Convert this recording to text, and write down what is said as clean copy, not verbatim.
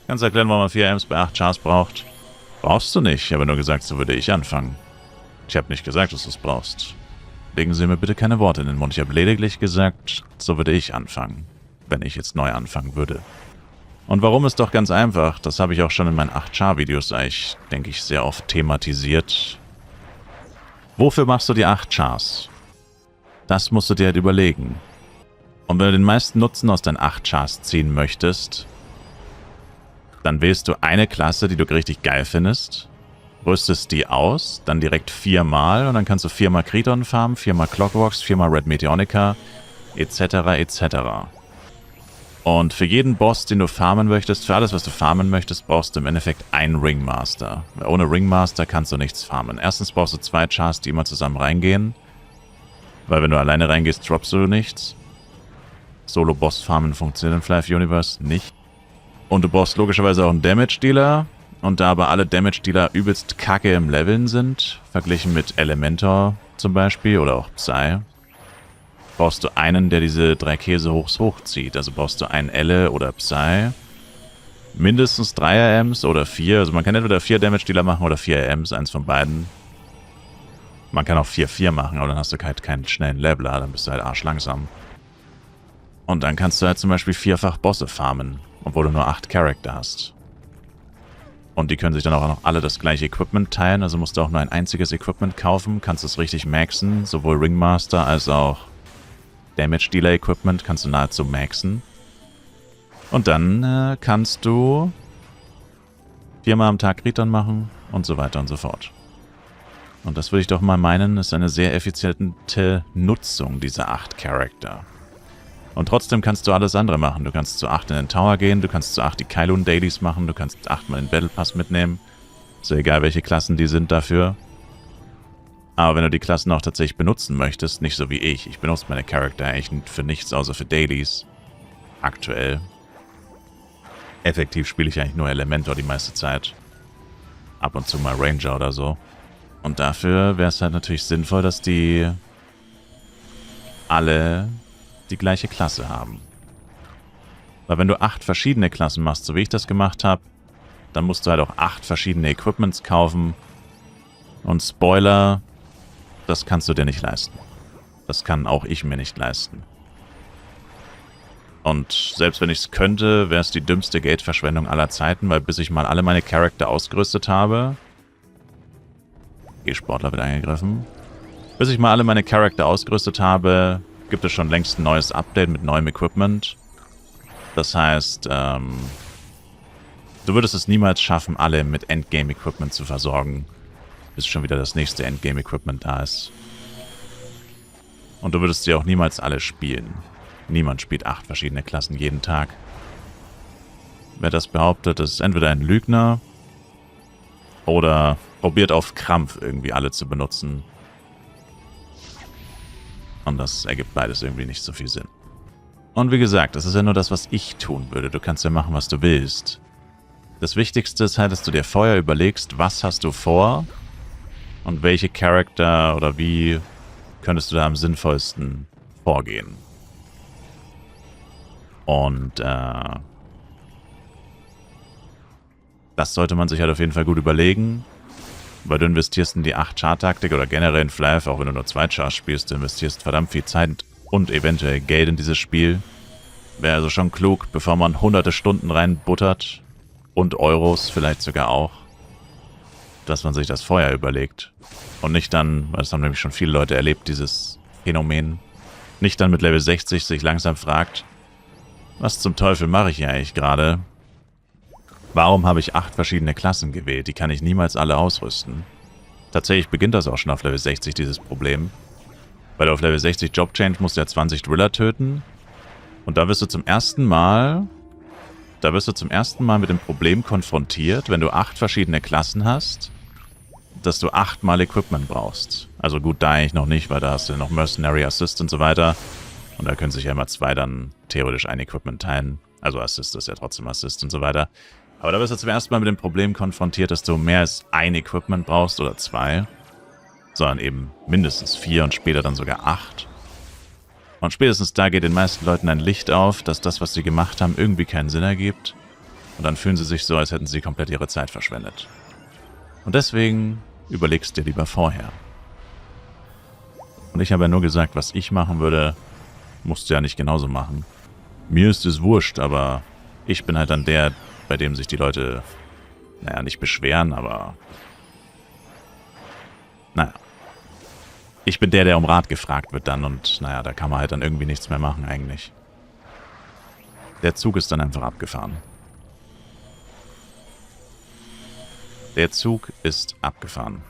Kannst du erklären, warum man 4 Amps bei 8 Chars braucht? Brauchst du nicht. Ich habe nur gesagt, so würde ich anfangen. Ich habe nicht gesagt, dass du es brauchst. Legen Sie mir bitte keine Worte in den Mund. Ich habe lediglich gesagt, so würde ich anfangen, wenn ich jetzt neu anfangen würde. Und warum ist doch ganz einfach. Das habe ich auch schon in meinen 8-Char-Videos eigentlich, denke ich, sehr oft thematisiert. Wofür machst du die 8 Chars? Das musst du dir halt überlegen. Und wenn du den meisten Nutzen aus deinen 8 Chars ziehen möchtest, dann wählst du eine Klasse, die du richtig geil findest, rüstest die aus, dann direkt 4-mal und dann kannst du 4-mal Kriton farmen, 4-mal Clockworks, 4-mal Red Meteonica, etc. etc. Und für jeden Boss, den du farmen möchtest, für alles, was du farmen möchtest, brauchst du im Endeffekt einen Ringmaster. Ohne Ringmaster kannst du nichts farmen. Erstens brauchst du 2 Chars, die immer zusammen reingehen, weil wenn du alleine reingehst, droppst du nichts. Solo-Boss-Farmen funktioniert in Fly Universe nicht. Und du brauchst logischerweise auch einen Damage-Dealer. Und da aber alle Damage-Dealer übelst kacke im Leveln sind, verglichen mit Elementor zum Beispiel oder auch Psy, brauchst du einen, der diese 3 Käsehochs hochzieht. Also brauchst du einen Elle oder Psy, mindestens 3 AMs oder 4. Also man kann entweder 4 Damage-Dealer machen oder 4 AMs, eins von beiden. Man kann auch 4-4 machen, aber dann hast du halt keinen schnellen Leveler, dann bist du halt arschlangsam. Und dann kannst du halt zum Beispiel 4-fach Bosse farmen, obwohl du nur 8 Charakter hast. Und die können sich dann auch noch alle das gleiche Equipment teilen, also musst du auch nur ein einziges Equipment kaufen, kannst es richtig maxen, sowohl Ringmaster als auch Damage Dealer Equipment kannst du nahezu maxen. Und dann kannst du 4-mal am Tag Kriton machen und so weiter und so fort. Und das würde ich doch mal meinen, ist eine sehr effiziente Nutzung dieser 8 Charakter. Und trotzdem kannst du alles andere machen. Du kannst zu 8 in den Tower gehen, du kannst zu 8 die Kylun Dailies machen, du kannst 8-mal den Battle Pass mitnehmen. Ist ja egal, welche Klassen die sind dafür. Aber wenn du die Klassen auch tatsächlich benutzen möchtest, nicht so wie ich. Ich benutze meine Charakter eigentlich für nichts außer für Dailies. Aktuell. Effektiv spiele ich eigentlich nur Elementor die meiste Zeit. Ab und zu mal Ranger oder so. Und dafür wäre es halt natürlich sinnvoll, dass die alle die gleiche Klasse haben. Weil wenn du 8 verschiedene Klassen machst, so wie ich das gemacht habe, dann musst du halt auch 8 verschiedene Equipments kaufen. Und Spoiler, das kannst du dir nicht leisten. Das kann auch ich mir nicht leisten. Und selbst wenn ich es könnte, wäre es die dümmste Geldverschwendung aller Zeiten, weil bis ich mal alle meine Charakter ausgerüstet habe... E-Sportler wird angegriffen. Bis ich mal alle meine Charakter ausgerüstet habe, gibt es schon längst ein neues Update mit neuem Equipment. Das heißt, du würdest es niemals schaffen, alle mit Endgame-Equipment zu versorgen, bis schon wieder das nächste Endgame-Equipment da ist. Und du würdest sie auch niemals alle spielen. Niemand spielt 8 verschiedene Klassen jeden Tag. Wer das behauptet, ist entweder ein Lügner oder probiert auf Krampf irgendwie alle zu benutzen. Und das ergibt beides irgendwie nicht so viel Sinn. Und wie gesagt, das ist ja nur das, was ich tun würde. Du kannst ja machen, was du willst. Das Wichtigste ist halt, dass du dir vorher überlegst, was hast du vor und welche Charakter oder wie könntest du da am sinnvollsten vorgehen. Und das sollte man sich halt auf jeden Fall gut überlegen. Weil du investierst in die 8-Char-Taktik oder generell in Flav, auch wenn du nur 2 Chars spielst, du investierst verdammt viel Zeit und eventuell Geld in dieses Spiel. Wäre also schon klug, bevor man hunderte Stunden reinbuttert und Euros vielleicht sogar auch, dass man sich das vorher überlegt. Und nicht dann, weil das haben nämlich schon viele Leute erlebt, dieses Phänomen, nicht dann mit Level 60 sich langsam fragt, was zum Teufel mache ich hier eigentlich gerade? Warum habe ich 8 verschiedene Klassen gewählt? Die kann ich niemals alle ausrüsten. Tatsächlich beginnt das auch schon auf Level 60, dieses Problem. Weil du auf Level 60 Job Change musst du ja 20 Driller töten. Und da wirst du zum ersten Mal mit dem Problem konfrontiert, wenn du 8 verschiedene Klassen hast, dass du 8-mal Equipment brauchst. Also gut, da eigentlich noch nicht, weil da hast du noch Mercenary Assist und so weiter. Und da können sich ja immer 2 dann theoretisch ein Equipment teilen. Also Assist ist ja trotzdem Assist und so weiter. Aber da wirst du zum ersten Mal mit dem Problem konfrontiert, dass du mehr als ein Equipment brauchst oder 2. Sondern eben mindestens 4 und später dann sogar 8. Und spätestens da geht den meisten Leuten ein Licht auf, dass das, was sie gemacht haben, irgendwie keinen Sinn ergibt. Und dann fühlen sie sich so, als hätten sie komplett ihre Zeit verschwendet. Und deswegen überlegst dir lieber vorher. Und ich habe ja nur gesagt, was ich machen würde, musst du ja nicht genauso machen. Mir ist es wurscht, aber ich bin halt dann der, bei dem sich die Leute, naja, nicht beschweren, aber... Naja. Ich bin der um Rat gefragt wird dann und, naja, da kann man halt dann irgendwie nichts mehr machen eigentlich. Der Zug ist dann einfach abgefahren. Der Zug ist abgefahren.